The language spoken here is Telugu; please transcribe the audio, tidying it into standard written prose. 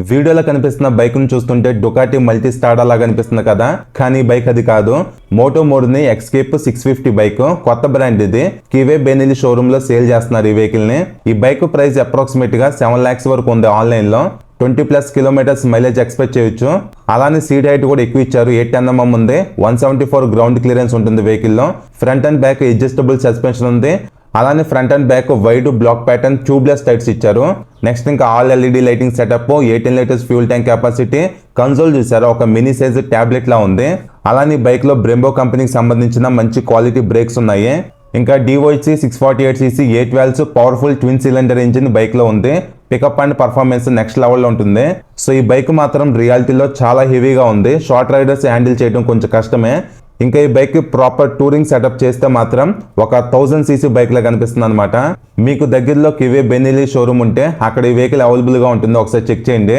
వీడియోలో కనిపిస్తున్న బైక్ ను చూస్తుంటే డుకాటి మల్టీ స్టార్ లా కనిపిస్తుంది కదా, కానీ బైక్ అది కాదు. మోటో మోడ్ని ఎస్కేప్ 650 బైక్, కొత్త బ్రాండ్ ఇది. కివే బెనిలీ షోరూమ్ లో సేల్ చేస్తున్నారు ఈ వెహికల్ ని. ఈ బైక్ ప్రైస్ అప్రాక్సిమేట్ గా 7 lakhs వరకు ఉంది ఆన్లైన్ లో. 20+ కిలోమీటర్స్ మైలేజ్ ఎక్స్పెక్ట్ చేయొచ్చు. అలానే సీట్ హైట్ కూడా ఎక్కువ ఇచ్చారు, 8 mm ఉంది. 174 గ్రౌండ్ క్లియరెన్స్ ఉంటుంది వెహికల్ లో. Front and back adjustable suspension ఉంది. అలానే front and back wide block pattern tubeless tyres ఇచ్చారు. నెక్స్ట్ ఇంకా all LED lighting setup, 18 litres fuel tank capacity. Console చూసారా, ఒక మినీ సైజ్ టాబ్లెట్ లా ఉంది. అలానే బైక్ లో బ్రెంబో కంపెనీకి సంబంధించిన మంచి క్వాలిటీ బ్రేక్స్ ఉన్నాయి. ఇంకా DOHC 648cc 8 valves powerful twin cylinder engine bike లో ఉంది. Pickup and performance next level లో ఉంటుంది. సో ఈ బైక్ మాత్రం రియాలిటీలో చాలా హెవీగా ఉంది. షార్ట్ రైడర్స్ హ్యాండిల్ చేయడం కొంచెం కష్టమే. ఇంకా ఈ బైక్ ప్రాపర్ టూరింగ్ సెటప్ చేస్తే మాత్రం ఒక 1000cc బైక్ లా కనిపిస్తుంది అనమాట. మీకు దగ్గరలో కివే బెనిలీ షోరూమ్ ఉంటే అక్కడ ఈ వెహికల్ అవైలబుల్ గా ఉంటుంది, ఒకసారి చెక్ చేయండి.